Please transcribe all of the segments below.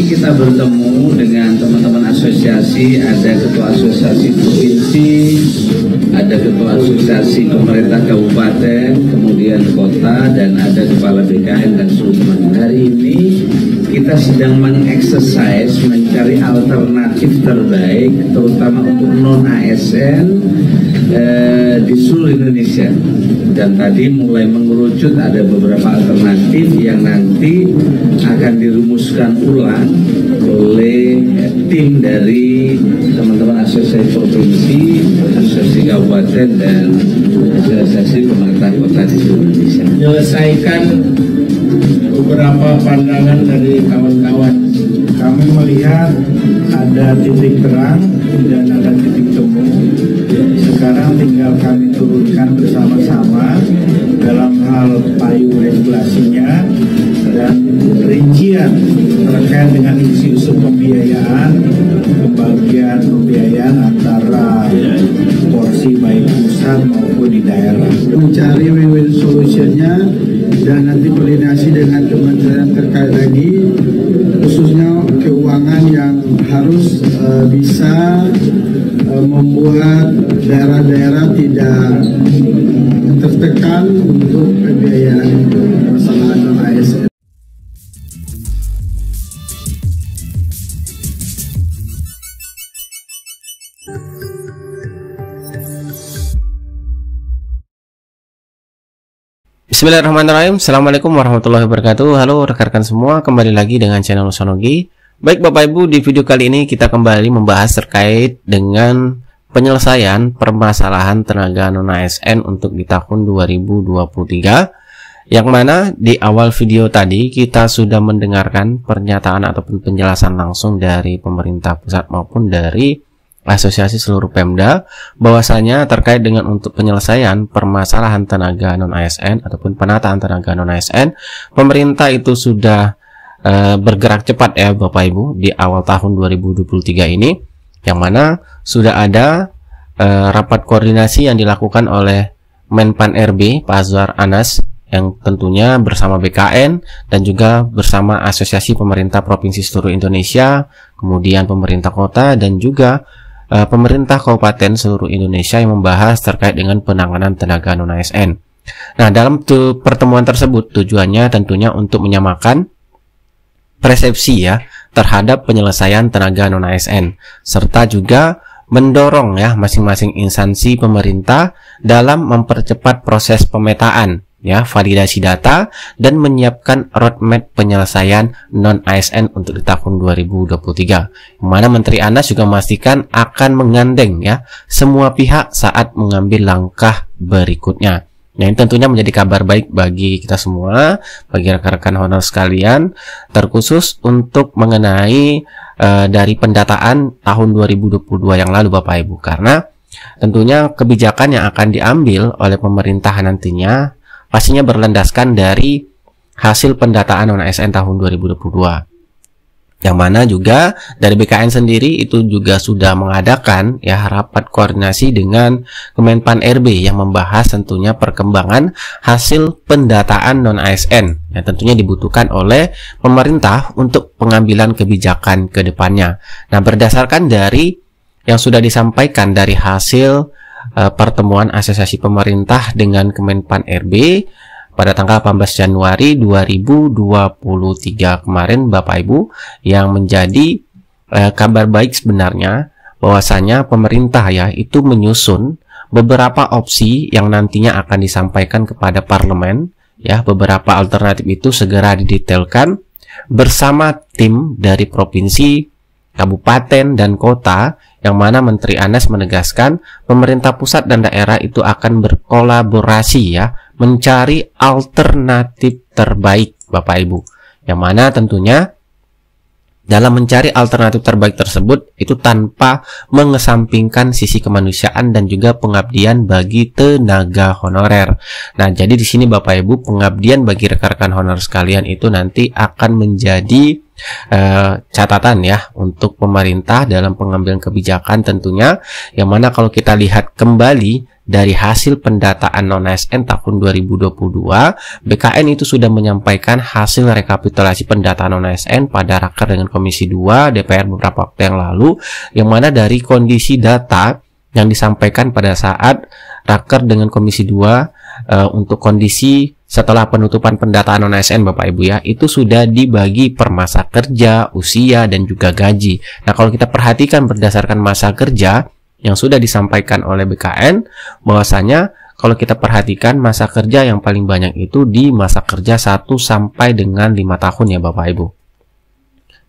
kita bertemu dengan teman-teman asosiasi, ada ketua asosiasi provinsi, ada ketua asosiasi pemerintah kabupaten, kemudian kota, dan ada kepala BKN dan seluruh teman. Hari ini kita sedang mengeksersis mencari alternatif terbaik, terutama untuk non-ASN di seluruh Indonesia. Dan tadi mulai mengerucut ada beberapa alternatif yang nanti akan dirumuskan ulang oleh tim dari teman-teman asosiasi provinsi, asosiasi kabupaten, dan asosiasi pemerintah kota di seluruh Indonesia. Menyelesaikan beberapa pandangan dari kawan-kawan. Kami melihat ada titik terang dan ada titik temu. Sekarang tinggal kami turunkan bersama-sama dalam hal payung regulasinya dan rincian terkait dengan isu-isu pembiayaan, pembagian pembiayaan antara porsi baik pusat maupun di daerah. Mencari win-win solutionnya dan nanti koordinasi dengan kementerian terkait lagi, khususnya keuangan yang harus bisa membuat daerah-daerah tidak tertekan untuk pembiayaan masalah non-ASN. Bismillahirrahmanirrahim. Assalamualaikum warahmatullahi wabarakatuh. Halo rekan-rekan semua, kembali lagi dengan channel Sonogi. Baik Bapak Ibu, di video kali ini kita kembali membahas terkait dengan penyelesaian permasalahan tenaga non-ASN untuk di tahun 2023, yang mana di awal video tadi kita sudah mendengarkan pernyataan ataupun penjelasan langsung dari pemerintah pusat maupun dari asosiasi seluruh Pemda, bahwasanya terkait dengan untuk penyelesaian permasalahan tenaga non-ASN ataupun penataan tenaga non-ASN, pemerintah itu sudah bergerak cepat ya Bapak Ibu di awal tahun 2023 ini, yang mana sudah ada rapat koordinasi yang dilakukan oleh Menpan RB Pak Azwar Anas, yang tentunya bersama BKN dan juga bersama Asosiasi Pemerintah Provinsi seluruh Indonesia, kemudian pemerintah kota dan juga pemerintah kabupaten seluruh Indonesia yang membahas terkait dengan penanganan tenaga non-ASN. Nah, dalam pertemuan tersebut tujuannya tentunya untuk menyamakan persepsi ya terhadap penyelesaian tenaga non-ASN, serta juga mendorong ya masing-masing instansi pemerintah dalam mempercepat proses pemetaan ya, validasi data, dan menyiapkan roadmap penyelesaian non-ASN untuk di tahun 2023. Yang mana Menteri Anas juga memastikan akan menggandeng ya semua pihak saat mengambil langkah berikutnya. Nah, ini tentunya menjadi kabar baik bagi kita semua, bagi rekan-rekan honor sekalian, terkhusus untuk mengenai dari pendataan tahun 2022 yang lalu Bapak Ibu, karena tentunya kebijakan yang akan diambil oleh pemerintah nantinya pastinya berlandaskan dari hasil pendataan non-ASN tahun 2022. Yang mana juga dari BKN sendiri itu juga sudah mengadakan ya rapat koordinasi dengan Kemenpan RB yang membahas tentunya perkembangan hasil pendataan non-ASN yang tentunya dibutuhkan oleh pemerintah untuk pengambilan kebijakan ke depannya. Nah, berdasarkan dari yang sudah disampaikan dari hasil pertemuan asosiasi pemerintah dengan Kemenpan RB pada tanggal 18 Januari 2023 kemarin Bapak Ibu, yang menjadi kabar baik sebenarnya bahwasanya pemerintah ya itu menyusun beberapa opsi yang nantinya akan disampaikan kepada parlemen ya. Beberapa alternatif itu segera didetailkan bersama tim dari provinsi, kabupaten, dan kota, yang mana Menteri Anas menegaskan pemerintah pusat dan daerah itu akan berkolaborasi ya mencari alternatif terbaik Bapak Ibu, yang mana tentunya dalam mencari alternatif terbaik tersebut itu tanpa mengesampingkan sisi kemanusiaan dan juga pengabdian bagi tenaga honorer. Nah, jadi di sini Bapak Ibu, pengabdian bagi rekan-rekan honor sekalian itu nanti akan menjadi catatan ya untuk pemerintah dalam pengambilan kebijakan tentunya, yang mana kalau kita lihat kembali dari hasil pendataan non-ASN tahun 2022, BKN itu sudah menyampaikan hasil rekapitulasi pendataan non-ASN pada Raker dengan Komisi 2 DPR beberapa waktu yang lalu, yang mana dari kondisi data yang disampaikan pada saat Raker dengan Komisi 2 untuk kondisi setelah penutupan pendataan non-ASN Bapak Ibu ya, itu sudah dibagi per masa kerja, usia, dan juga gaji. Nah, kalau kita perhatikan berdasarkan masa kerja yang sudah disampaikan oleh BKN, bahwasanya kalau kita perhatikan masa kerja yang paling banyak itu di masa kerja 1 sampai dengan 5 tahun ya Bapak Ibu.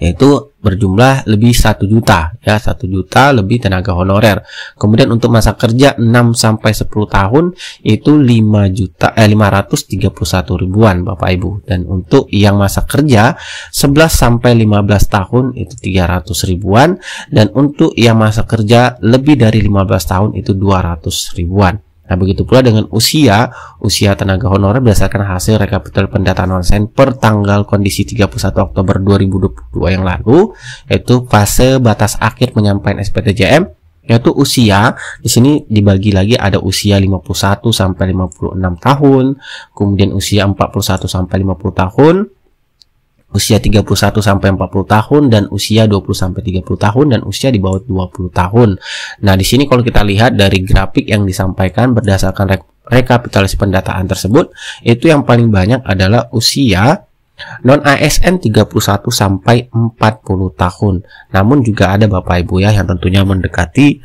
Yaitu berjumlah lebih 1 juta ya, 1 juta lebih tenaga honorer. Kemudian untuk masa kerja 6 sampai 10 tahun itu 531 ribuan Bapak Ibu. Dan untuk yang masa kerja 11 sampai 15 tahun itu 300 ribuan, dan untuk yang masa kerja lebih dari 15 tahun itu 200 ribuan. Nah, begitu pula dengan usia tenaga honorer berdasarkan hasil rekapitulasi pendataan non-ASN per tanggal kondisi 31 Oktober 2022 yang lalu, yaitu fase batas akhir penyampaian SPTJM, yaitu usia di sini dibagi lagi, ada usia 51 sampai 56 tahun, kemudian usia 41 sampai 50 tahun, usia 31 sampai 40 tahun, dan usia 20 sampai 30 tahun, dan usia di bawah 20 tahun. Nah, di sini kalau kita lihat dari grafik yang disampaikan berdasarkan rekapitulasi pendataan tersebut, itu yang paling banyak adalah usia non-ASN 31 sampai 40 tahun. Namun juga ada Bapak Ibu ya yang tentunya mendekati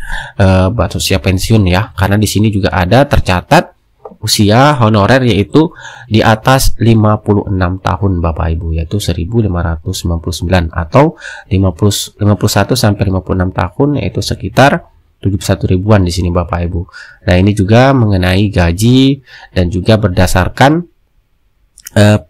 batas usia pensiun ya, karena di sini juga ada tercatat usia honorer yaitu di atas 56 tahun Bapak Ibu, yaitu 1599, atau 51 sampai 56 tahun yaitu sekitar 71 ribuan di sini Bapak Ibu. Nah, ini juga mengenai gaji dan juga berdasarkan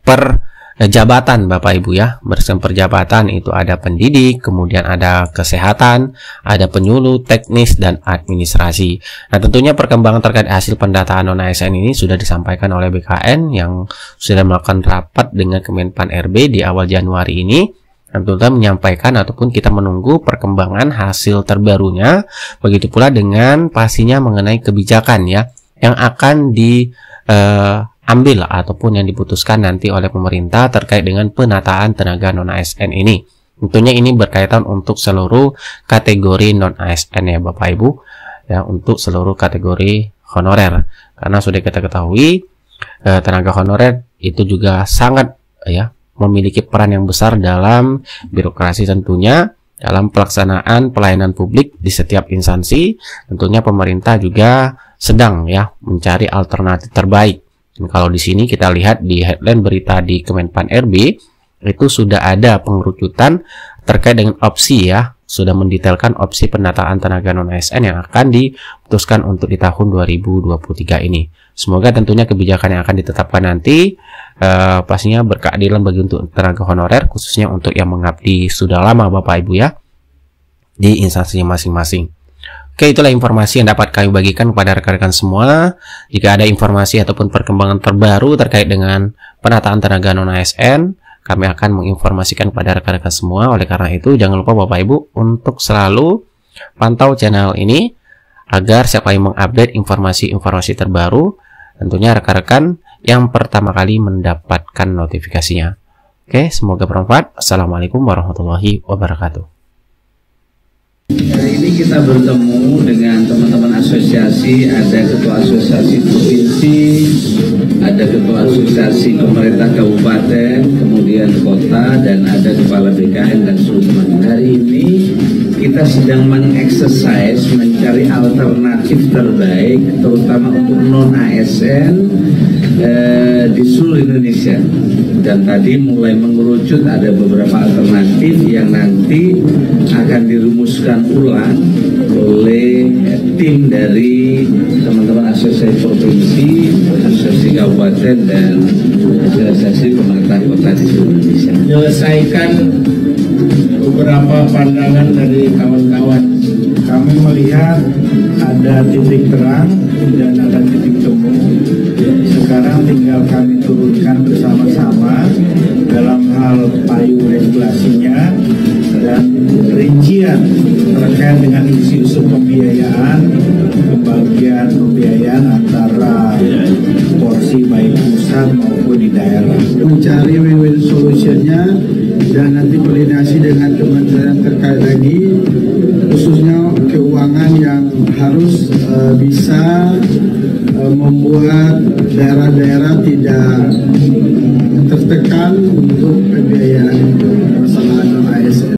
per jabatan Bapak Ibu ya. Berdasarkan perjabatan itu ada pendidik, kemudian ada kesehatan, ada penyuluh, teknis, dan administrasi. Nah, tentunya perkembangan terkait hasil pendataan non-ASN ini sudah disampaikan oleh BKN yang sudah melakukan rapat dengan Kemenpan RB di awal Januari ini. Dan tentunya menyampaikan ataupun kita menunggu perkembangan hasil terbarunya. Begitu pula dengan pastinya mengenai kebijakan ya yang akan ambil ataupun yang diputuskan nanti oleh pemerintah terkait dengan penataan tenaga non-ASN ini. Tentunya ini berkaitan untuk seluruh kategori non-ASN ya Bapak Ibu ya, untuk seluruh kategori honorer. Karena sudah kita ketahui tenaga honorer itu juga sangat ya memiliki peran yang besar dalam birokrasi, tentunya dalam pelaksanaan pelayanan publik di setiap instansi. Tentunya pemerintah juga sedang ya mencari alternatif terbaik. Dan kalau di sini kita lihat di headline berita di Kemenpan RB itu sudah ada pengerucutan terkait dengan opsi ya, sudah mendetailkan opsi pendataan tenaga non-ASN yang akan diputuskan untuk di tahun 2023 ini. Semoga tentunya kebijakan yang akan ditetapkan nanti pastinya berkeadilan bagi untuk tenaga honorer, khususnya untuk yang mengabdi sudah lama Bapak Ibu ya di instansinya masing-masing. Oke, itulah informasi yang dapat kami bagikan kepada rekan-rekan semua. Jika ada informasi ataupun perkembangan terbaru terkait dengan penataan tenaga non-ASN, kami akan menginformasikan kepada rekan-rekan semua. Oleh karena itu, jangan lupa Bapak Ibu untuk selalu pantau channel ini agar siapa yang mengupdate informasi-informasi terbaru, tentunya rekan-rekan yang pertama kali mendapatkan notifikasinya. Oke, semoga bermanfaat. Assalamualaikum warahmatullahi wabarakatuh. Hari ini kita bertemu dengan teman-teman asosiasi, ada ketua asosiasi provinsi, ada ketua asosiasi pemerintah kabupaten, kemudian kota, dan ada kepala BKN dan Sulman. Hari ini kita sedang mengeksersis mencari alternatif terbaik, terutama untuk non-ASN di seluruh Indonesia. Dan tadi mulai mengerucut ada beberapa alternatif yang nanti akan dirumuskan ulang oleh tim dari teman-teman asosiasi provinsi, asosiasi kabupaten, dan asosiasi pemerintah kota di seluruh Indonesia. Menyelesaikan beberapa pandangan dari kawan-kawan. Kami melihat ada titik terang dan ada titik temu. Sekarang tinggal kami turunkan bersama-sama dalam hal payung regulasinya dan dan rincian terkait dengan isu-isu pembiayaan, pembagian pembiayaan antara porsi baik pusat maupun di daerah. Mencari win-win solutionnya dan nanti koordinasi dengan kementerian terkait lagi, khususnya keuangan yang harus bisa membuat daerah-daerah tidak tertekan untuk pembiayaan masalah ASN.